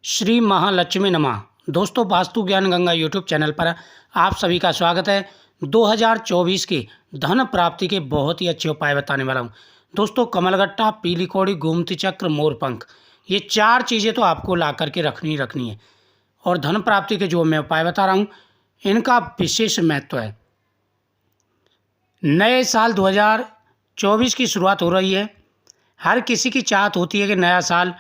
श्री महालक्ष्मी नमः। दोस्तों, वास्तु ज्ञान गंगा यूट्यूब चैनल पर आप सभी का स्वागत है। 2024 के धन प्राप्ति के बहुत ही अच्छे उपाय बताने वाला हूँ। दोस्तों, कमलगट्टा, पीली कौड़ी, गोमती चक्र, मोरपंख, ये चार चीज़ें तो आपको ला करके रखनी है। और धन प्राप्ति के जो मैं उपाय बता रहा हूँ, इनका विशेष महत्व है। नए साल 2024 की शुरुआत हो रही है। हर किसी की चाहत होती है कि नया साल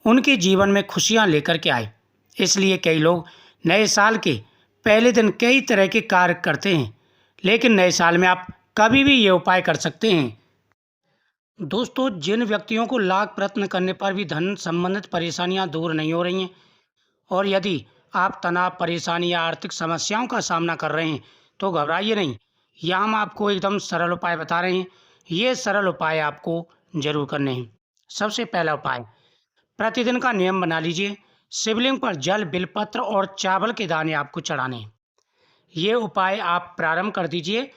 उनके जीवन में खुशियां लेकर के आए। इसलिए कई लोग नए साल के पहले दिन कई तरह के कार्य करते हैं, लेकिन नए साल में आप कभी भी ये उपाय कर सकते हैं। दोस्तों, जिन व्यक्तियों को लाख प्रयत्न करने पर भी धन संबंधित परेशानियां दूर नहीं हो रही हैं, और यदि आप तनाव, परेशानी या आर्थिक समस्याओं का सामना कर रहे हैं, तो घबराइए नहीं। यहाँ हम आपको एकदम सरल उपाय बता रहे हैं। ये सरल उपाय आपको जरूर करने हैं। सबसे पहला उपाय, प्रतिदिन का नियम बना लीजिए। शिवलिंग पर जल, बिलपत्र और चावल के दाने आपको चढ़ाने हैं। ये उपाय आप प्रारंभ कर दीजिए।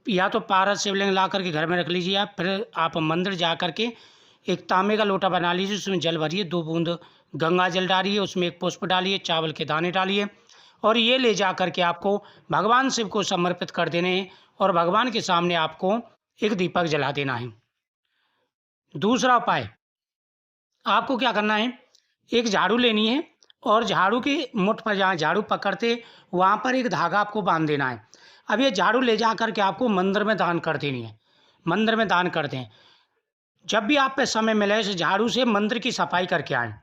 या तो पारस शिवलिंग ला करके घर में रख लीजिए, या फिर आप मंदिर जा करके एक तांबे का लोटा बना लीजिए, उसमें जल भरिए, 2 बूंद गंगा जल डालिए, उसमें एक पुष्प डालिए, चावल के दाने डालिए, और ये ले जा करके आपको भगवान शिव को समर्पित कर देने हैं। और भगवान के सामने आपको एक दीपक जला देना है। दूसरा उपाय, आपको क्या करना है, एक झाड़ू लेनी है, और झाड़ू के मुठ पर जहाँ झाड़ू पकड़ते वहाँ पर एक धागा आपको बांध देना है। अब ये झाड़ू ले जा करके आपको मंदिर में दान कर देनी है। मंदिर में दान कर दें। जब भी आप पे समय मिले, इस झाड़ू से मंदिर की सफाई करके आएँ।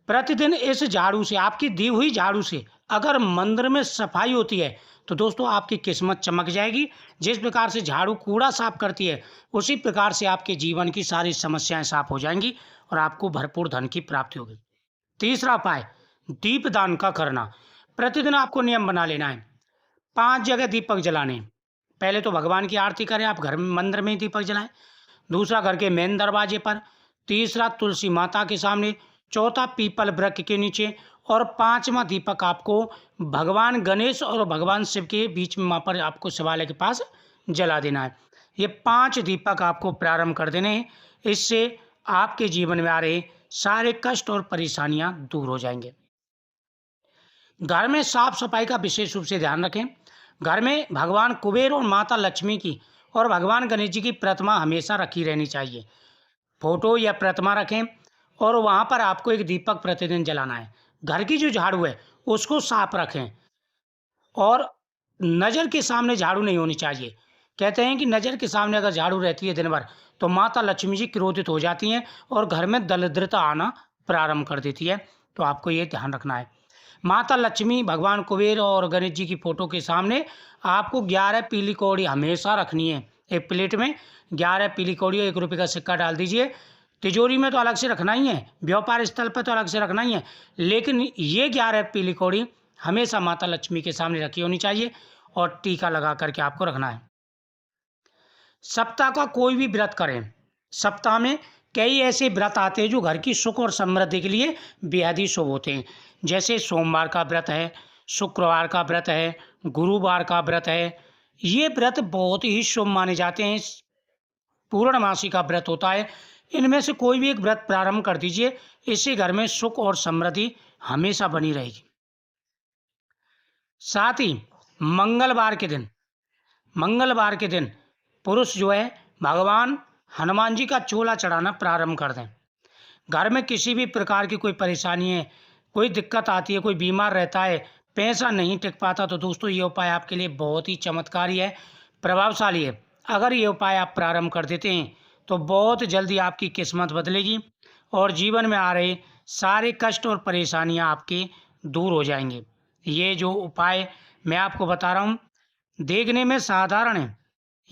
प्रतिदिन इस झाड़ू से, आपकी दी हुई झाड़ू से अगर मंदिर में सफाई होती है, तो दोस्तों आपकी किस्मत चमक जाएगी। जिस प्रकार से झाड़ू कूड़ा साफ करती है, उसी प्रकार से आपके जीवन की सारी समस्याएं साफ हो जाएंगी और आपको भरपूर धन की प्राप्ति होगी। तीसरा उपाय, दीप दान का करना। प्रतिदिन आपको नियम बना लेना है, 5 जगह दीपक जलाने हैं। पहले तो भगवान की आरती करें, आप घर में मंदिर में ही दीपक जलाएं। दूसरा, घर के मेन दरवाजे पर। तीसरा, तुलसी माता के सामने। चौथा, पीपल वृक्ष के नीचे। और 5वां दीपक आपको भगवान गणेश और भगवान शिव के बीच में, वहाँ पर आपको शिवालय के पास जला देना है। ये 5 दीपक आपको प्रारंभ कर देने हैं। इससे आपके जीवन में आ रहे सारे कष्ट और परेशानियां दूर हो जाएंगे। घर में साफ सफाई का विशेष रूप से ध्यान रखें। घर में भगवान कुबेर और माता लक्ष्मी की और भगवान गणेश जी की प्रतिमा हमेशा रखी रहनी चाहिए। फोटो या प्रतिमा रखें, और वहाँ पर आपको एक दीपक प्रतिदिन जलाना है। घर की जो झाड़ू है उसको साफ रखें, और नज़र के सामने झाड़ू नहीं होनी चाहिए। कहते हैं कि नज़र के सामने अगर झाड़ू रहती है दिन भर, तो माता लक्ष्मी जी क्रोधित हो जाती हैं और घर में दरिद्रता आना प्रारंभ कर देती है। तो आपको ये ध्यान रखना है। माता लक्ष्मी, भगवान कुबेर और गणेश जी की फोटो के सामने आपको 11 पीली कौड़ी हमेशा रखनी है। एक प्लेट में 11 पीली कौड़ी, 1 रुपये का सिक्का डाल दीजिए। तिजोरी में तो अलग से रखना ही है, व्यापार स्थल पर तो अलग से रखना ही है, लेकिन ये 11 पीली कौड़ी हमेशा माता लक्ष्मी के सामने रखी होनी चाहिए, और टीका लगा करके आपको रखना है। सप्ताह का कोई भी व्रत करें। सप्ताह में कई ऐसे व्रत आते हैं जो घर की सुख और समृद्धि के लिए बेहद ही शुभ होते हैं। जैसे सोमवार का व्रत है, शुक्रवार का व्रत है, गुरुवार का व्रत है। ये व्रत बहुत ही शुभ माने जाते हैं। पूर्णमासी का व्रत होता है। इनमें से कोई भी एक व्रत प्रारंभ कर दीजिए। इससे घर में सुख और समृद्धि हमेशा बनी रहेगी। साथ ही मंगलवार के दिन पुरुष जो है, भगवान हनुमान जी का चोला चढ़ाना प्रारंभ कर दें। घर में किसी भी प्रकार की कोई परेशानी है, कोई दिक्कत आती है, कोई बीमार रहता है, पैसा नहीं टिक पाता, तो दोस्तों ये उपाय आपके लिए बहुत ही चमत्कारी है, प्रभावशाली है। अगर ये उपाय आप प्रारंभ कर देते हैं, तो बहुत जल्दी आपकी किस्मत बदलेगी और जीवन में आ रहे सारे कष्ट और परेशानियां आपके दूर हो जाएंगे। ये जो उपाय मैं आपको बता रहा हूँ, देखने में साधारण है।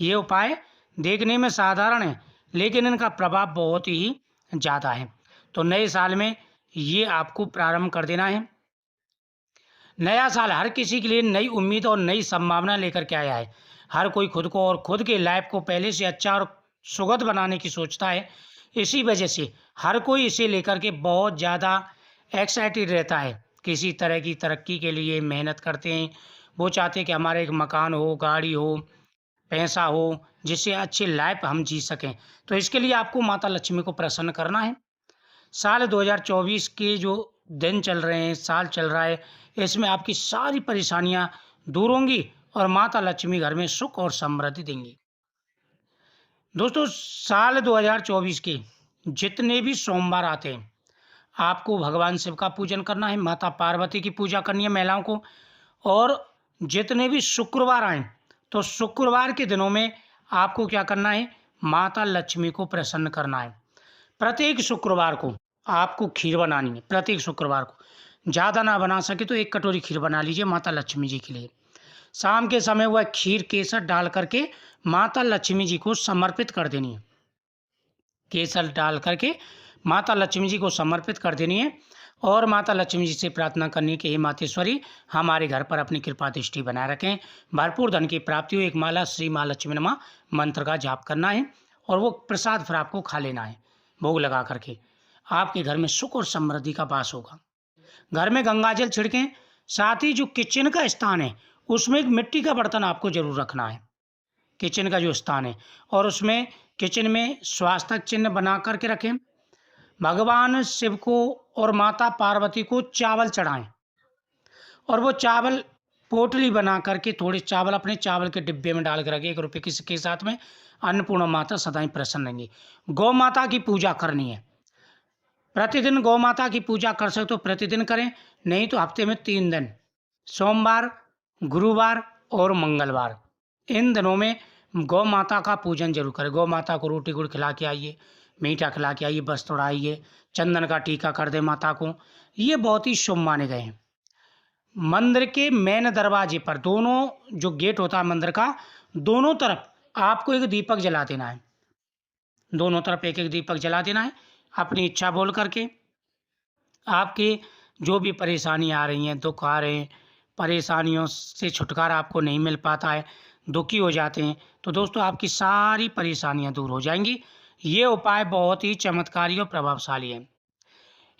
ये उपाय देखने में साधारण है, लेकिन इनका प्रभाव बहुत ही ज़्यादा है। तो नए साल में ये आपको प्रारंभ कर देना है। नया साल हर किसी के लिए नई उम्मीद और नई संभावना लेकर के आया है। हर कोई खुद को और खुद के लाइफ को पहले से अच्छा और सुखद बनाने की सोचता है। इसी वजह से हर कोई इसे लेकर के बहुत ज़्यादा एक्साइटेड रहता है। किसी तरह की तरक्की के लिए मेहनत करते हैं। वो चाहते हैं कि हमारा एक मकान हो, गाड़ी हो, पैसा हो, जिससे अच्छी लाइफ हम जी सकें। तो इसके लिए आपको माता लक्ष्मी को प्रसन्न करना है। साल 2024 के जो दिन चल रहे हैं, साल चल रहा है, इसमें आपकी सारी परेशानियां दूर होंगी और माता लक्ष्मी घर में सुख और समृद्धि देंगी। दोस्तों, साल 2024 के जितने भी सोमवार आते हैं, आपको भगवान शिव का पूजन करना है, माता पार्वती की पूजा करनी है महिलाओं को। और जितने भी शुक्रवार आए, तो शुक्रवार के दिनों में आपको क्या करना है, माता लक्ष्मी को प्रसन्न करना है। प्रत्येक शुक्रवार को आपको खीर बनानी है। प्रत्येक शुक्रवार को ज़्यादा ना बना सके तो 1 कटोरी खीर बना लीजिए माता लक्ष्मी जी के लिए। शाम के समय वह खीर केसर डाल करके माता लक्ष्मी जी को समर्पित कर देनी है। केसर डाल करके माता लक्ष्मी जी को समर्पित कर देनी है और माता लक्ष्मी जी से प्रार्थना करनी है कि हे मातेश्वरी, हमारे घर पर अपनी कृपा दृष्टि बनाए रखें, भरपूर धन की प्राप्ति हो। एक माला श्री माँ लक्ष्मी नमः मंत्र का जाप करना है और वो प्रसाद फिर आपको खा लेना है भोग लगा करके। आपके घर में सुख और समृद्धि का वास होगा। घर में गंगा जल छिड़कें। साथ ही जो किचन का स्थान है उसमें एक मिट्टी का बर्तन आपको जरूर रखना है, किचन का जो स्थान है, और उसमें किचन में स्वास्तिक चिन्ह बना करके रखें। भगवान शिव को और माता पार्वती को चावल चढ़ाएं और वो चावल पोटली बना करके थोड़े चावल अपने चावल के डिब्बे में डाल के रखें। 1 रुपये किसी के साथ में अन्नपूर्णा माता सदाई प्रसन्न रहेंगी। गौ माता की पूजा करनी है। प्रतिदिन गौ माता की पूजा कर सकते तो प्रतिदिन करें, नहीं तो हफ्ते में 3 दिन, सोमवार, गुरुवार और मंगलवार, इन दिनों में गौ माता का पूजन जरूर करें। गौ माता को रोटी गुड़ खिला के आइए, मीठा खिला के आइए, बस तोड़ाइए, चंदन का टीका कर दे माता को। ये बहुत ही शुभ माने गए हैं। मंदिर के मेन दरवाजे पर दोनों जो गेट होता है मंदिर का, दोनों तरफ आपको एक दीपक जला देना है। दोनों तरफ एक एक दीपक जला देना है अपनी इच्छा बोल करके। आपके जो भी परेशानी आ रही हैं, दुख आ रहे हैं, परेशानियों से छुटकारा आपको नहीं मिल पाता है, दुखी हो जाते हैं, तो दोस्तों आपकी सारी परेशानियां दूर हो जाएंगी। ये उपाय बहुत ही चमत्कारी और प्रभावशाली है।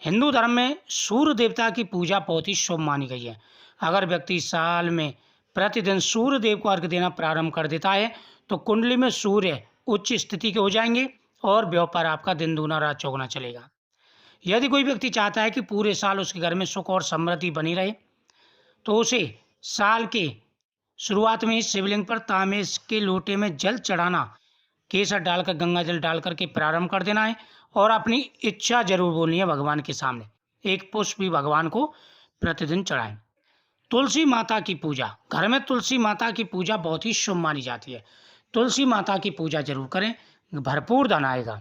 हिंदू धर्म में सूर्य देवता की पूजा बहुत ही शुभ मानी गई है। अगर व्यक्ति साल में प्रतिदिन सूर्य देव को अर्घ्य देना प्रारंभ कर देता है तो कुंडली में सूर्य उच्च स्थिति के हो जाएंगे और व्यापार आपका दिन दूना रात चौगुना चलेगा। यदि कोई व्यक्ति चाहता है कि पूरे साल उसके घर में सुख और समृद्धि बनी रहे, तो उसे साल के शुरुआत में ही शिवलिंग पर तांबे के लोटे में जल चढ़ाना, केसर डालकर गंगा जल डाल करके प्रारंभ कर देना है और अपनी इच्छा जरूर बोलनी है भगवान के सामने। 1 पुष्प भी भगवान को प्रतिदिन चढ़ाएं। तुलसी माता की पूजा, घर में तुलसी माता की पूजा बहुत ही शुभ मानी जाती है। तुलसी माता की पूजा जरूर करें, भरपूर धन आएगा।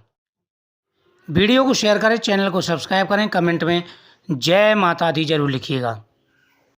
वीडियो को शेयर करें, चैनल को सब्सक्राइब करें, कमेंट में जय माता दी जरूर लिखिएगा।